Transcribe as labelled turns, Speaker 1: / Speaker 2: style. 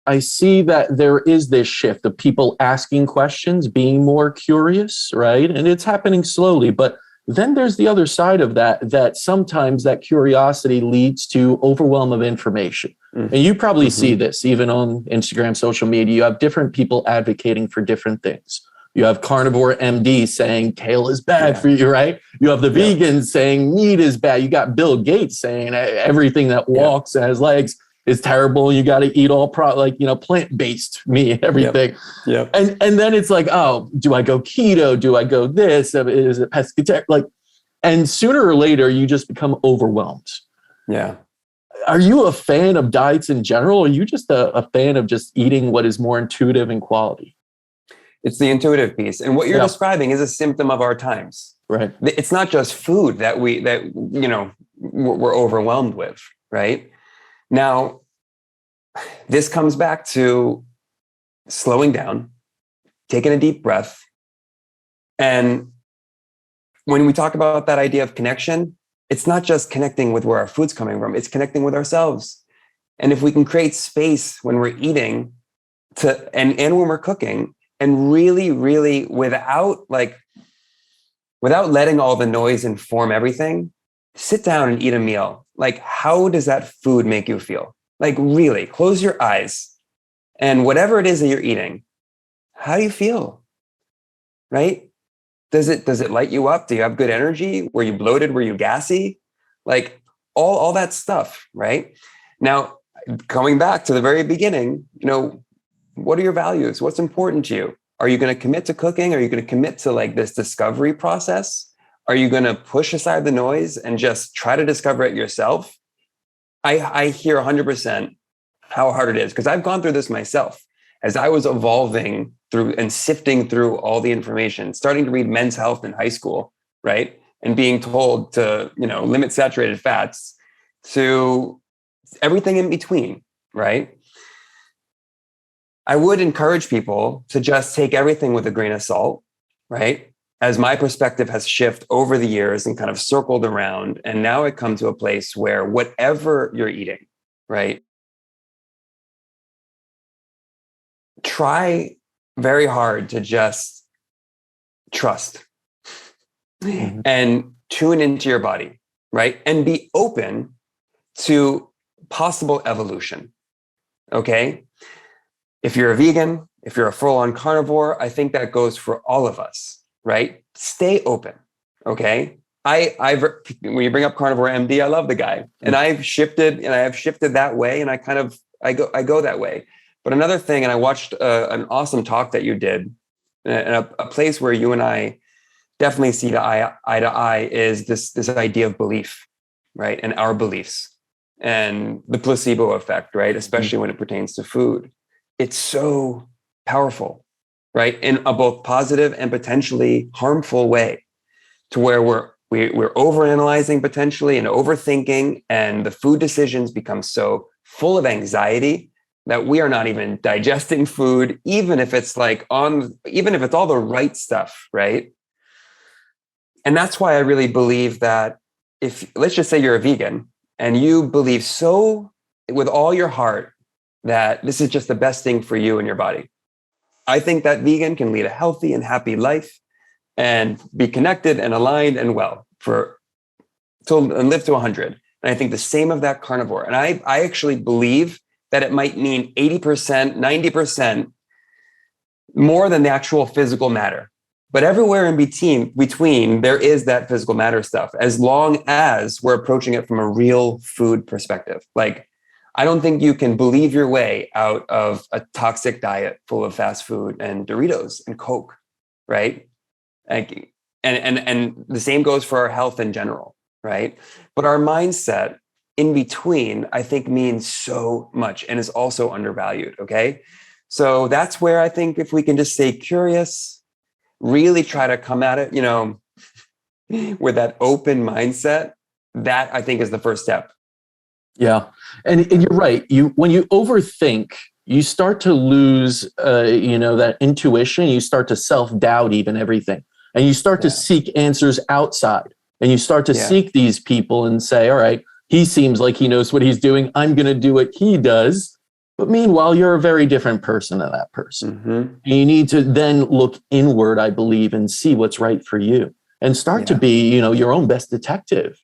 Speaker 1: I see that there is this shift of people asking questions, being more curious, right? And it's happening slowly, but then there's the other side of that, that sometimes that curiosity leads to overwhelm of information. And you probably see this even on Instagram, social media. You have different people advocating for different things. You have carnivore MD saying kale is bad for you, right? You have the vegans saying meat is bad. You got Bill Gates saying everything that walks and has legs is terrible. You got to eat all plant-based meat, everything. And then it's like, oh, do I go keto? Do I go this? Is it pescatarian? Like, and sooner or later you just become overwhelmed.
Speaker 2: Yeah.
Speaker 1: Are you a fan of diets in general? Or are you just a fan of just eating what is more intuitive and quality?
Speaker 2: It's the intuitive piece. And what you're describing is a symptom of our times.
Speaker 1: Right.
Speaker 2: It's not just food that we're overwhelmed with, right? Now, this comes back to slowing down, taking a deep breath. And when we talk about that idea of connection, it's not just connecting with where our food's coming from, it's connecting with ourselves. And if we can create space when we're eating and when we're cooking, and really, really without letting all the noise inform everything, sit down and eat a meal. Like, how does that food make you feel? Like, really, close your eyes and whatever it is that you're eating, how do you feel? Right? Does it light you up? Do you have good energy? Were you bloated? Were you gassy? Like all that stuff, right? Now, coming back to the very beginning, what are your values? What's important to you? Are you going to commit to cooking? Are you going to commit to like this discovery process? Are you going to push aside the noise and just try to discover it yourself? I hear 100% how hard it is, because I've gone through this myself as I was evolving through and sifting through all the information, starting to read Men's Health in high school, right? And being told to, limit saturated fats, to everything in between, right? I would encourage people to just take everything with a grain of salt, right? As my perspective has shifted over the years and kind of circled around. And now I come to a place where whatever you're eating, right? Try very hard to just trust and tune into your body, right? And be open to possible evolution, okay? If you're a vegan, if you're a full-on carnivore, I think that goes for all of us, right? Stay open, okay? When you bring up Carnivore MD, I love the guy, and I've shifted that way, and I go that way. But another thing, and I watched an awesome talk that you did, and a place where you and I definitely see eye to eye is this idea of belief, right? And our beliefs and the placebo effect, right? Especially when it pertains to food. It's so powerful, right? In a both positive and potentially harmful way, to where we're overanalyzing potentially and overthinking, and the food decisions become so full of anxiety that we are not even digesting food, even if it's even if it's all the right stuff, right? And that's why I really believe that if, let's just say you're a vegan and you believe so with all your heart that this is just the best thing for you and your body, I think that vegan can lead a healthy and happy life and be connected and aligned and well and live to 100. And I think the same of that carnivore. And I actually believe that it might mean 80%, 90% more than the actual physical matter. But everywhere in between, there is that physical matter stuff, as long as we're approaching it from a real food perspective. Like, I don't think you can believe your way out of a toxic diet full of fast food and Doritos and Coke, right? And the same goes for our health in general, right? But our mindset in between, I think, means so much and is also undervalued, okay? So that's where I think if we can just stay curious, really try to come at it, with that open mindset, that I think is the first step.
Speaker 1: Yeah. And you're right. When you overthink, you start to lose, that intuition. You start to self-doubt even everything. And you start to seek answers outside. And you start to seek these people and say, all right, he seems like he knows what he's doing. I'm going to do what he does. But meanwhile, you're a very different person than that person.
Speaker 2: Mm-hmm.
Speaker 1: You need to then look inward, I believe, and see what's right for you and start to
Speaker 2: Yeah.
Speaker 1: be, your own best detective.